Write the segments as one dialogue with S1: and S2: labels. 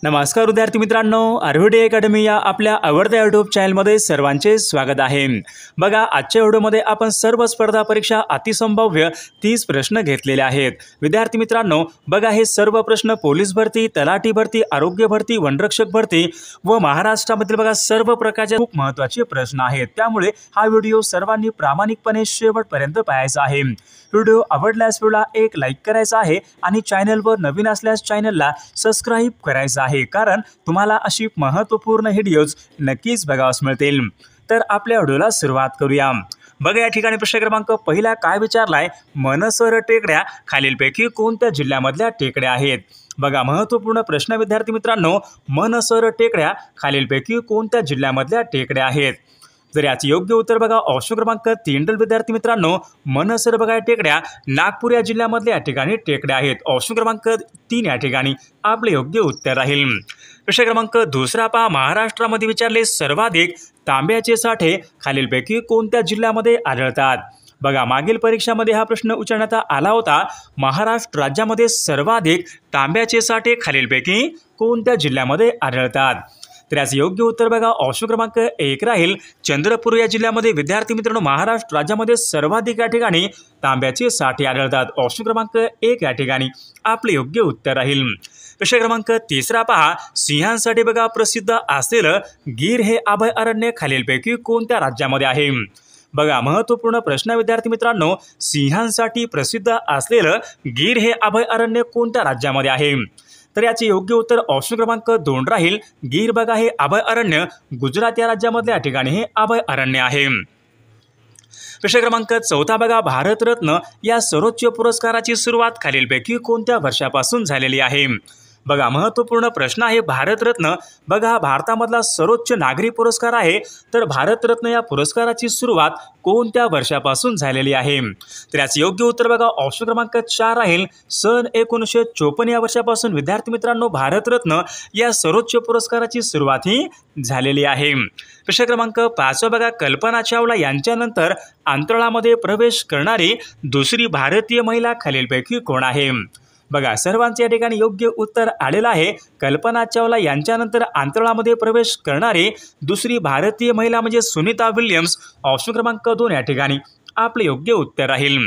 S1: नमस्कार विद्यार्थी मित्रांनो, आरव्हीडी अकॅडमी या आपल्या आवडत्या यूट्यूब चॅनलमध्ये सर्वांचे स्वागत आहे। बघा, आजच्या व्हिडिओमध्ये आपण सर्व स्पर्धा परीक्षा अतिसंभाव्य 30 प्रश्न घेतलेले आहेत। विद्यार्थी मित्रांनो, बघा हे सर्व प्रश्न पोलीस भरती, तलाठी भरती, आरोग्य भरती, वनरक्षक भरती व महाराष्ट्रामधील बघा सर्व प्रकारचे खूप महत्त्वाचे प्रश्न आहेत। त्यामुळे हा व्हिडिओ सर्वांनी प्रामाणिकपणे शेवटपर्यंत पाहायचा आहे। व्हिडिओ आवडल्यास व्हिडिओला एक लाईक करायचा आहे आणि चॅनलवर नवीन असल्यास चॅनलला सबस्क्राइब करायचं आहे, कारण तुम्हाला अशी महत्त्वपूर्ण व्हिडिओज नक्कीच बघावयास मिळतील। तर आपल्या व्हिडिओला सुरुवात करूया। बघा या ठिकाणी प्रश्न क्रमांक पहिला काय विचारलाय, मनसर टेकड्या खालीलपैकी कोणत्या जिल्ह्यामधल्या टेकड्या आहेत। बघा महत्त्वपूर्ण प्रश्न विद्यार्थी मित्रांनो, मनसर टेकड्या खालीलपैकी कोणत्या जिल्ह्यामधल्या टेकड्या आहेत। जर याचे योग्य उत्तर बघा ऑप्शन क्रमांक 3 विद्यार्थी मित्रांनो, मनसर बघा टेकड्या नागपूर या जिल्ह्यामधल्या या ठिकाणी टेकड्या आहेत। ऑप्शन क्रमांक 3 या ठिकाणी आपले योग्य उत्तर राहील। प्रश्न क्रमांक दुसरा पहा, महाराष्ट्रामध्ये विचारले सर्वाधिक तांब्याचे साठे खालीलपैकी कोणत्या जिल्ह्यामध्ये आढळतात। बघा मागील परीक्षामध्ये हा प्रश्न विचारण्यात आला होता, महाराष्ट्र राज्यामध्ये सर्वाधिक तांब्याचे साठे खालीलपैकी कोणत्या जिल्ह्यामध्ये आढळतात। तर याचे योग्य उत्तर बघा ऑप्शन क्रमांक 1 राहील, चंद्रपूर या जिल्ह्यामध्ये विद्यार्थी मित्रांनो महाराष्ट्र राज्यामध्ये सर्वाधिक या ठिकाणी तांब्याचे साठे आढळतात। ऑप्शन क्रमांक 1 या ठिकाणी आपले योग्य उत्तर राहील। प्रश्न क्रमांक तिसरा पहा, सिंहांसाठी बघा प्रसिद्ध असलेलं गीर हे अभयारण्य खालीलपैकी कोणत्या राज्यामध्ये आहे। बघा महत्त्वपूर्ण प्रश्न विद्यार्थी मित्रांनो, सिंहांसाठी प्रसिद्ध असलेलं गीर हे अभयारण्य कोणत्या राज्यामध्ये आहे। तर याचे योग्य उत्तर ऑप्शन क्रमांक 2 राहील, गीर बघा हे अभयारण्य गुजरात या राज्यामधल्या ठिकाणी हे अभयारण्य आहे। प्रश्न क्रमांक 4 बघा, भारतरत्न या सर्वोच्च पुरस्काराची सुरुवात खालीलपैकी कोणत्या वर्षापासून झालेली आहे। बघा महत्त्वपूर्ण प्रश्न आहे, भारतरत्न बघा भारतामधला सर्वोच्च नागरी पुरस्कार आहे, तर भारतरत्न या पुरस्काराची सुरुवात कोणत्या वर्षापासून झालेली आहे। तर याचे योग्य उत्तर बघा ऑप्शन क्रमांक 4 राहील, सन 1954 या वर्षापासून विद्यार्थी मित्रांनो भारतरत्न या सर्वोच्च पुरस्काराची सुरुवात ही झालेली आहे। प्रश्न क्रमांक 5 बघा, कल्पना चावला यांच्यानंतर अंतराळामध्ये प्रवेश करणारी दुसरी भारतीय महिला खालीलपैकी कोण आहे। बघा सर्वांचे या ठिकाणी योग्य उत्तर आलेलं आहे, कल्पना चावला यांच्यानंतर अंतराळामध्ये प्रवेश करणारी दुसरी भारतीय महिला म्हणजे सुनीता विल्यम्स। ऑप्शन क्रमांक 2 या ठिकाणी आपले योग्य उत्तर राहील।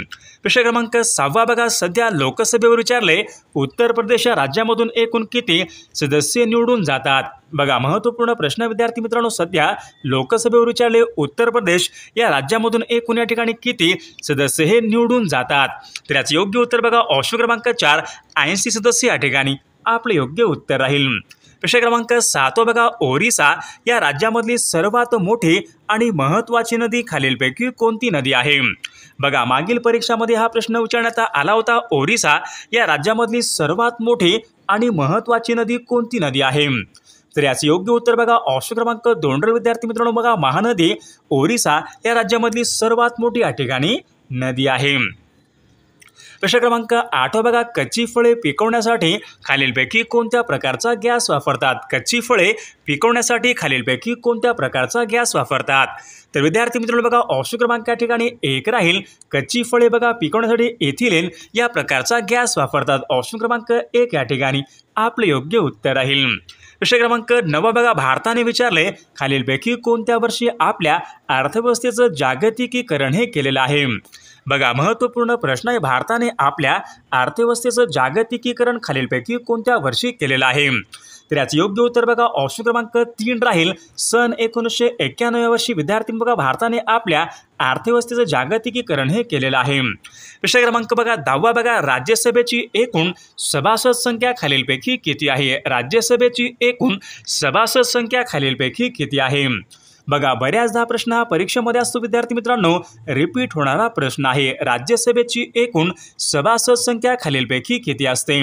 S1: प्रश्न क्रमांक 6 बघा, सध्या लोकसभेवर विचारले उत्तर प्रदेश या राज्यामधून एकूण किती सदस्य निवडून जातात। बघा महत्त्वपूर्ण प्रश्न विद्यार्थी मित्रांनो, सध्या लोकसभेवर विचारले उत्तर प्रदेश या राज्यामधून एकूण या ठिकाणी किती सदस्य हे निवडून जातात। तर याचे योग्य उत्तर बघा ऑप्शन क्रमांक 4 80 सदस्य या ठिकाणी आपले योग्य उत्तर राहील। प्रश्न क्रमांक 7 बघा, ओरिसा या राज्यामधली सर्वात मोठी आणि महत्त्वाची नदी खालीलपैकी कोणती नदी आहे। बघा मागील परीक्षामध्ये हा प्रश्न विचारण्यात आला होता, ओरिसा या राज्यामधली सर्वात मोठी आणि महत्त्वाची नदी कोणती नदी आहे। तर याचे योग्य उत्तर बघा ऑप्शन क्रमांक 2 विद्यार्थी मित्रांनो, बघा महानदी ओरिसा या राज्यामधली सर्वात मोठी या ठिकाणी नदी आहे। प्रश्न क्रमांक 8 बघा, कच्ची फळे पिकवण्यासाठी खालीलपैकी कोणत्या प्रकारचा गॅस वापरतात। कच्ची फळे पिकवण्यासाठी खालीलपैकी कोणत्या प्रकारचा गॅस वापरतात। तर विद्यार्थी मित्रांनो बघा ऑप्शन क्रमांक या ठिकाणी 1 राहील, कच्ची फळे बघा पिकवण्यासाठी एथिलीन या प्रकारचा गॅस वापरतात। ऑप्शन क्रमांक 1 या ठिकाणी आपले योग्य उत्तर राहील। प्रश्न क्रमांक 9 बघा, भारताने विचारले खालीलपैकी कोणत्या वर्षी आपल्या अर्थव्यवस्थेचं जागतिकीकरण हे केलेलं आहे। बघा महत्त्वपूर्ण प्रश्न आहे, भारताने आपल्या अर्थव्यवस्थेचं जागतिकीकरण खालीलपैकी कोणत्या वर्षी केलेलं आहे। तर याचे योग्य उत्तर बघा ऑप्शन क्रमांक 3 राहील, सन 1991 या वर्षी विद्यार्थी बघा भारताने आपल्या अर्थव्यवस्थेचं जागतिकीकरण हे केलेलं आहे। प्रश्न क्रमांक बघा 10 बघा, राज्यसभेची एकूण सभासद संख्या खालीलपैकी किती आहे। राज्यसभेची एकूण सभासद संख्या खालीलपैकी किती आहे। बघा बऱ्याचदा प्रश्न हा परीक्षेमध्ये असतो विद्यार्थी मित्रांनो, रिपीट होणारा प्रश्न आहे, राज्यसभेची एकूण सभासद संख्या खालीलपैकी किती असते।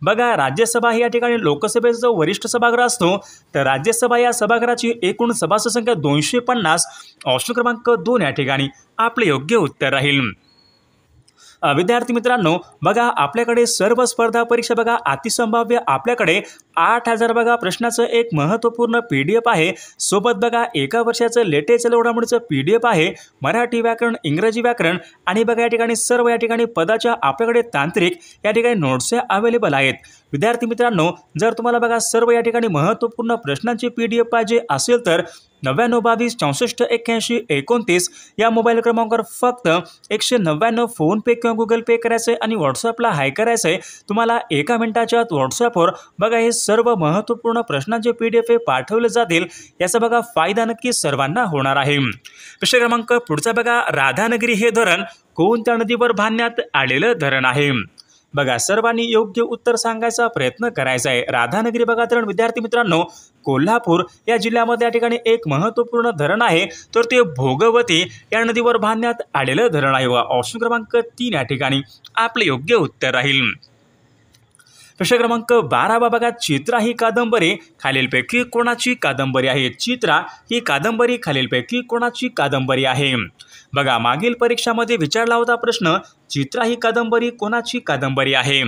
S1: बघा राज्यसभा ही या ठिकाणी लोकसभेचा जो वरिष्ठ सभागृह असतो, तर राज्यसभा या सभागृहाची एकूण सभासद संख्या 250। ऑप्शन क्रमांक 2 या ठिकाणी आपले योग्य उत्तर राहील। विद्यार्थी मित्रांनो बघा आपल्याकडे सर्व स्पर्धा परीक्षा बघा अतिसंभाव्य आपल्याकडे 8000 बघा प्रश्नाचं एक महत्त्वपूर्ण PDF आहे। सोबत बघा एका वर्षाचं लेटेस्ट घडामोडीचं PDF आहे, मराठी व्याकरण, इंग्रजी व्याकरण आणि बघा या ठिकाणी सर्व या ठिकाणी पदाच्या आपल्याकडे तांत्रिक या ठिकाणी नोट्स अवेलेबल आहेत। विद्यार्थी मित्रांनो, जर तुम्हाला बघा सर्व या ठिकाणी महत्त्वपूर्ण प्रश्नांची PDF पाहिजे असेल तर 9922648129 या मोबाईल क्रमांकावर फक्त 199 फोनपे किंवा गुगल पे करायचं आणि व्हॉट्सअपला हाय करायचं आहे। तुम्हाला 1 मिनिटाच्या आत व्हॉट्सअपवर बघा हे सर्व महत्त्वपूर्ण प्रश्नांचे PDF पाठवले जातील। याचा बघा फायदा नक्की सर्वांना होणार आहे। प्रश्न क्रमांक पुढचा बघा, राधानगरी हे धरण कोणत्या नदीवर बांधण्यात आलेलं धरण आहे? बघा सर्वांनी योग्य उत्तर सांगायचा प्रयत्न करायचा आहे। राधानगरी बघा धरण विद्यार्थी मित्रांनो कोल्हापूर या जिल्ह्यामध्ये या ठिकाणी एक महत्त्वपूर्ण धरण आहे, तर ते भोगवती या नदीवर बांधण्यात आलेलं धरण आहे। ऑप्शन क्रमांक 3 या ठिकाणी आपले योग्य उत्तर राहील। प्रश्न क्रमांक 12 बघा, चित्रा ही कादंबरी खालीलपैकी कोणाची कादंबरी आहे? चित्रा ही कादंबरी खालीलपैकी कोणाची कादंबरी आहे? बघा मागील परीक्षामध्ये विचारला होता प्रश्न, चित्रा ही कादंबरी कोणाची कादंबरी आहे?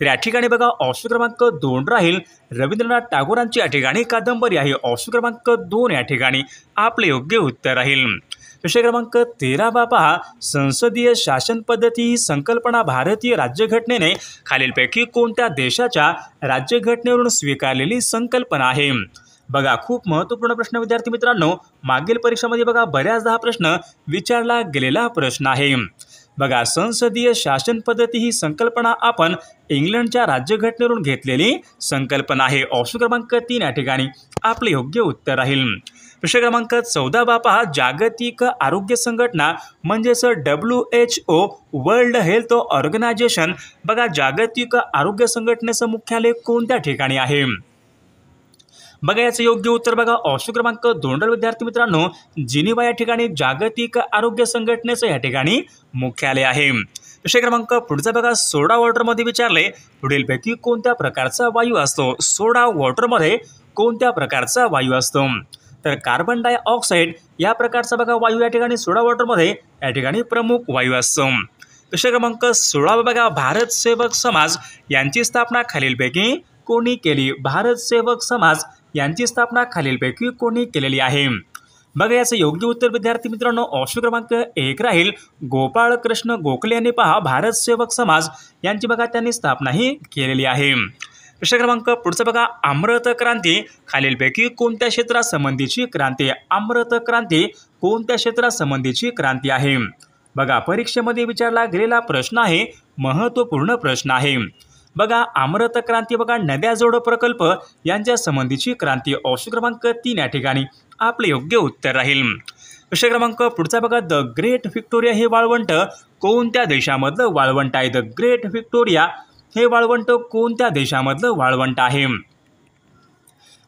S1: तर या ठिकाणी बघा ऑप्शन क्रमांक 2 राहील, रवींद्रनाथ टागोरांची या ठिकाणी कादंबरी आहे। ऑप्शन क्रमांक 2 या ठिकाणी आपले योग्य उत्तर राहील। प्रश्न क्रमांक 13 पहा, संसदीय शासन पद्धती ही संकल्पना भारतीय राज्यघटनेने खालीलपैकी कोणत्या देशाच्या राज्यघटनेवरून स्वीकारलेली संकल्पना आहे? बघा खूप महत्त्वपूर्ण प्रश्न विद्यार्थी मित्रांनो, मागील परीक्षेमध्ये बघा बऱ्याचदा हा प्रश्न विचारला गेलेला प्रश्न आहे। बघा संसदीय शासन पद्धती ही संकल्पना आपण इंग्लंडच्या राज्यघटनेवरून घेतलेली संकल्पना आहे। ऑप्शन क्रमांक 3 या ठिकाणी आपले योग्य उत्तर राहील। प्रश्न क्रमांक 14 पहा, जागतिक आरोग्य संघटना म्हणजेच WHO वर्ल्ड हेल्थ ऑर्गनायझेशन बघा जागतिक आरोग्य संघटनेचं मुख्यालय कोणत्या ठिकाणी आहे? बघा याचं योग्य उत्तर बघा ऑप्शन क्रमांक 2 विद्यार्थी मित्रांनो जिनिव्हा या ठिकाणी जागतिक आरोग्य संघटनेचं या ठिकाणी मुख्यालय आहे। प्रश्न क्रमांक पुढचा बघा, सोडा वॉटरमध्ये विचारले पुढीलपैकी कोणत्या प्रकारचा वायू असतो? सोडा वॉटरमध्ये कोणत्या प्रकारचा वायू असतो? तर कार्बन डायऑक्साईड या प्रकारचा बघा वायू या ठिकाणी सोडा वॉटरमध्ये या ठिकाणी प्रमुख वायू असतो। प्रश्न क्रमांक 16 बघा, भारत सेवक समाज यांची स्थापना खालीलपैकी कोणी केली? भारत सेवक समाज यांची स्थापना खालीलपैकी कोणी केलेली आहे? बघा याचं योग्य उत्तर विद्यार्थी मित्रांनो ऑप्शन क्रमांक 1 राहील, गोपाळ कृष्ण गोखले यांनी पहा भारत सेवक समाज यांची बघा त्यांनी स्थापना ही केलेली आहे। प्रश्न क्रमांक पुढचा बघा, अमृत क्रांती खालीलपैकी कोणत्या क्षेत्रासंबंधीची क्रांती? अमृत क्रांती कोणत्या क्षेत्रासंबंधीची क्रांती आहे? बघा परीक्षेमध्ये विचारला गेलेला प्रश्न आहे, महत्त्वपूर्ण प्रश्न आहे। बघा अमृत क्रांती बघा नद्या जोड प्रकल्प यांच्या संबंधीची क्रांती। ऑप्शन क्रमांक 3 या ठिकाणी आपले योग्य उत्तर राहील। प्रश्न क्रमांक पुढचा बघा, द ग्रेट व्हिक्टोरिया हे वाळवंट कोणत्या देशामधलं वाळवंट आहे? द ग्रेट व्हिक्टोरिया हे वाळवंट कोणत्या देशामधलं वाळवंट आहे?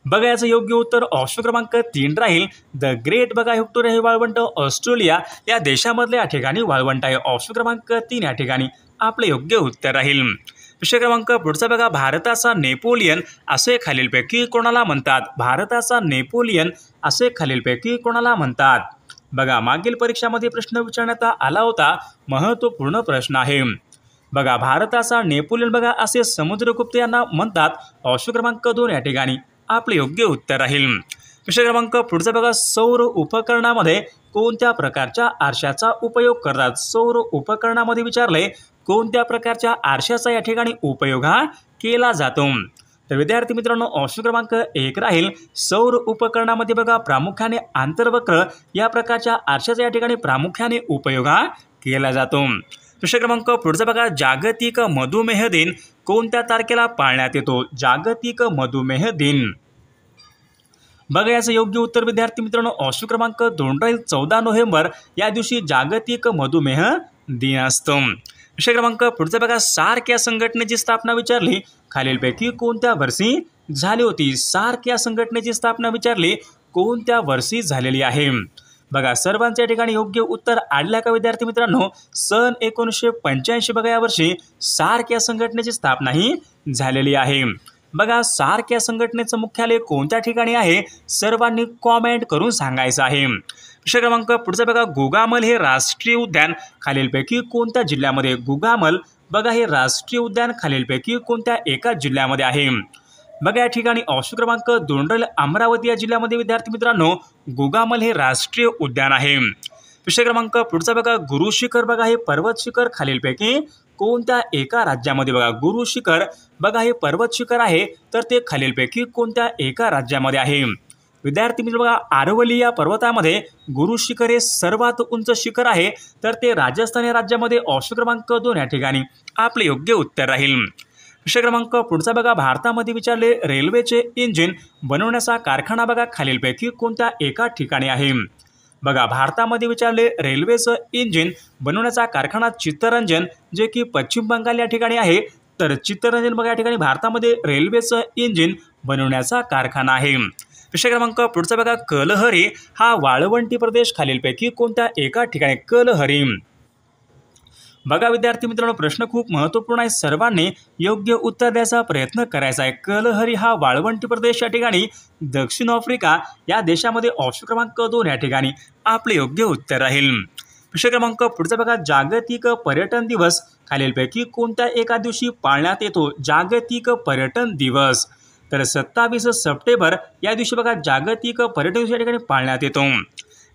S1: बघा याचं योग्य उत्तर ऑप्शन क्रमांक 3 राहील, द ग्रेट बघा व्हिक्टोरिया हे वाळवंट ऑस्ट्रेलिया या देशामधल्या या ठिकाणी वाळवंट आहे। ऑप्शन क्रमांक 3 या ठिकाणी आपले योग्य उत्तर राहील। प्रश्न क्रमांक पुढचा बघा, भारताचा नेपोलियन असे खालीलपैकी कोणाला म्हणतात? भारताचा नेपोलियन असे खालीलपैकी कोणाला म्हणतात? बघा मागील परीक्षामध्ये प्रश्न विचारण्यात आला होता, महत्त्वपूर्ण प्रश्न आहे। बघा भारताचा नेपोलियन बघा असे समुद्रगुप्त यांना म्हणतात। ऑप्शन क्रमांक 2 या ठिकाणी आपले योग्य उत्तर राहील। प्रश्न क्रमांक पुढचा बघा, सौर उपकरणामध्ये कोणत्या प्रकारच्या आरशाचा उपयोग करतात? सौर उपकरणामध्ये विचारले कोणत्या प्रकारच्या आरशाचा या ठिकाणी उपयोग हा केला जातो? तर विद्यार्थी मित्रांनो ऑप्शन क्रमांक 1 राहील, सौर उपकरणामध्ये बघा प्रामुख्याने आंतरवक्र या प्रकारच्या आरशाचा या ठिकाणी प्रामुख्याने उपयोग हा केला जातो। प्रश्न क्रमांक पुढचा बघा, जागतिक मधुमेह दिन कोणत्या तारखेला पाळण्यात येतो? जागतिक मधुमेह दिन बघा याचं योग्य उत्तर विद्यार्थी मित्रांनो ऑप्शन क्रमांक 2 राहील, 14 नोव्हेंबर या दिवशी जागतिक मधुमेह दिन असतो। प्रश्न क्रमांक पुढचा बघा, सार्क या संघटनेची स्थापना विचारली खालीलपैकी कोणत्या वर्षी झाली होती? सार्क या संघटनेची स्थापना विचारली कोणत्या वर्षी झालेली आहे? बघा सर्वांच्या ठिकाणी योग्य उत्तर आढळलं का विद्यार्थी मित्रांनो? सन 1985 बघा या वर्षी सार्क या संघटनेची स्थापना ही झालेली आहे। बघा सार्क या संघटनेचं मुख्यालय कोणत्या ठिकाणी आहे? सर्वांनी कॉमेंट करून सांगायचं आहे। प्रश्न क्रमांक पुढचा बघा, गुगामल हे राष्ट्रीय उद्यान खालीलपैकी कोणत्या जिल्ह्यामध्ये? गुगामल बघा हे राष्ट्रीय उद्यान खालीलपैकी कोणत्या एका जिल्ह्यामध्ये आहे? बघा या ठिकाणी ऑप्शन क्रमांक 2 राहील, अमरावती या जिल्ह्यामध्ये विद्यार्थी मित्रांनो गुगामल हे राष्ट्रीय उद्यान आहे। प्रश्न क्रमांक पुढचा बघा, गुरु शिखर बघा हे पर्वत शिखर खालीलपैकी कोणत्या एका राज्यामध्ये? बघा गुरु शिखर, बघा हे पर्वत शिखर आहे, तर ते खालीलपैकी कोणत्या एका राज्यामध्ये आहे? विद्यार्थी मित्र बघा, आरवली या पर्वतामध्ये गुरु शिखर हे सर्वात उंच शिखर आहे, तर ते राजस्थान या राज्यामध्ये ऑप्शन क्रमांक 2 या ठिकाणी आपले योग्य उत्तर राहील. प्रश्न क्रमांक पुढचा बघा, भारतामध्ये विचारले रेल्वेचे इंजिन बनवण्याचा कारखाना बघा खालीलपैकी कोणत्या एका ठिकाणी आहे? बघा भारतामध्ये विचारले रेल्वेचं इंजिन बनवण्याचा कारखाना चित्तरंजन, जे की पश्चिम बंगाल या ठिकाणी आहे. तर चित्तरंजन बघा या ठिकाणी भारतामध्ये रेल्वेचं इंजिन बनवण्याचा कारखाना आहे. प्रश्न क्रमांक पुढचा बघा, कलहरी हा वाळवंटी प्रदेश खालीलपैकी कोणत्या एका ठिकाणी? कलहरी. बघा विद्यार्थी मित्रांनो, प्रश्न खूप महत्त्वपूर्ण आहे, सर्वांनी योग्य उत्तर द्यायचा प्रयत्न करायचा आहे. कलहरी हा वाळवंटी प्रदेश या ठिकाणी दक्षिण आफ्रिका या देशामध्ये ऑप्शन क्रमांक 2 या ठिकाणी आपले योग्य उत्तर राहील. प्रश्न क्रमांक पुढचा बघा, जागतिक पर्यटन दिवस खालीलपैकी कोणत्या एका दिवशी पाळण्यात येतो? जागतिक पर्यटन दिवस. तर 27 सप्टेंबर या दिवशी बघा जागतिक पर्यटन दिवस या ठिकाणी पाळण्यात येतो.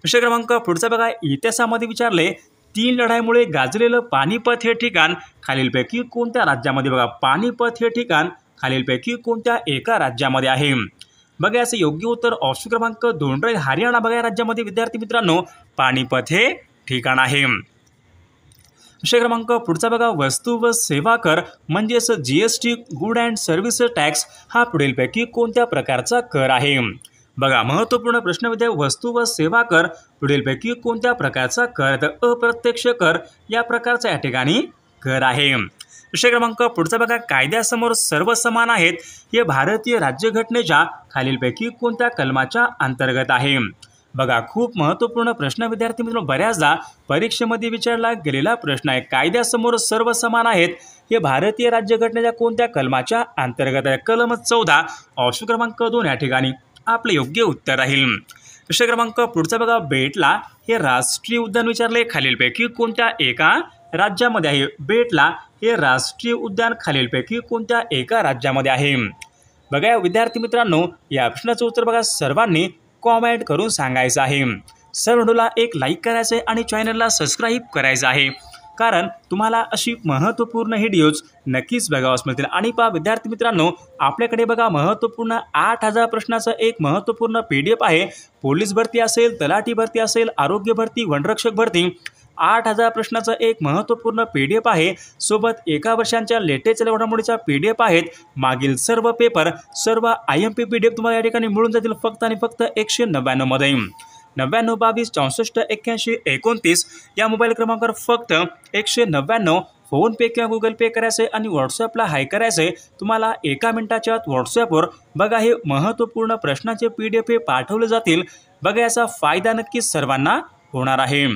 S1: प्रश्न क्रमांक पुढचा बघा, इतिहासामध्ये विचारले 3 लढाईमुळे गाजलेलं पानिपत हे ठिकाण खालीलपैकी कोणत्या राज्यामध्ये? बघा पानिपत हे ठिकाण खालीलपैकी कोणत्या एका राज्यामध्ये आहे? बघा याचं योग्य उत्तर ऑप्शन क्रमांक 2 राहील, हरियाणा बघा या राज्यामध्ये विद्यार्थी मित्रांनो पानिपत हे ठिकाण आहे. प्रश्न क्रमांक पुढचा बघा, वस्तू व सेवा कर म्हणजेच GST good and service tax हा पुढीलपैकी कोणत्या प्रकारचा कर आहे? बघा महत्त्वपूर्ण प्रश्न विद्या, वस्तू व सेवा कर पुढीलपैकी कोणत्या प्रकारचा कर? तर अप्रत्यक्ष कर या प्रकारचा या ठिकाणी कर आहे. प्रश्न क्रमांक पुढचा बघा, कायद्यासमोर सर्व समान आहेत हे भारतीय राज्यघटनेच्या खालीलपैकी कोणत्या कलमाच्या अंतर्गत आहे? बघा खूप महत्त्वपूर्ण प्रश्न विद्यार्थी मित्रांनो, बऱ्याचदा परीक्षेमध्ये विचारला गेलेला प्रश्न आहे. कायद्यासमोर सर्व समान आहेत हे भारतीय राज्यघटनेच्या कोणत्या कलमाच्या अंतर्गत आहे? कलम 14 ऑप्शन क्रमांक 2 या ठिकाणी आपले योग्य उत्तर राहील. प्रश्न क्रमांक पुढचा बघा, बेटला हे राष्ट्रीय उद्यान विचारले खालीलपैकी कोणत्या एका राज्यामध्ये आहे? बेटला हे राष्ट्रीय उद्यान खालीलपैकी कोणत्या एका राज्यामध्ये आहे? बघा विद्यार्थी मित्रांनो, या प्रश्नाचं उत्तर बघा सर्वांनी कॉमेंट करून सांगायचं आहे. सर व्हिडिओला एक लाईक करायचं आहे आणि चॅनलला सबस्क्राईब करायचं आहे, कारण तुम्हाला अशी महत्त्वपूर्ण व्हिडिओज नक्कीच बघावास मिळतील. आणि पहा विद्यार्थी मित्रांनो, आपल्याकडे बघा महत्त्वपूर्ण 8000 प्रश्नाचं एक महत्त्वपूर्ण PDF आहे. पोलीस भरती असेल, तलाठी भरती असेल, आरोग्य भरती, वनरक्षक भरती 8000 प्रश्नाचं एक महत्त्वपूर्ण PDF आहे. सोबत एका वर्षांच्या लेटेस्ट घडामोडीच्या PDF आहेत. मागील सर्व पेपर, सर्व IMP PDF तुम्हाला या ठिकाणी मिळून जातील फक्त आणि फक्त 199 मध्ये. 99 22 64 81 29 या मोबाईल क्रमांकावर फक्त 199 फोन पे किंवा गुगल पे करायचे आणि व्हॉट्सअपला हाय करायचे. तुम्हाला एका मिनिटाच्या आत व्हॉट्सअपवर बघा हे महत्त्वपूर्ण प्रश्नाचे PDF पाठवले जातील. बघा याचा फायदा नक्कीच सर्वांना होणार आहे.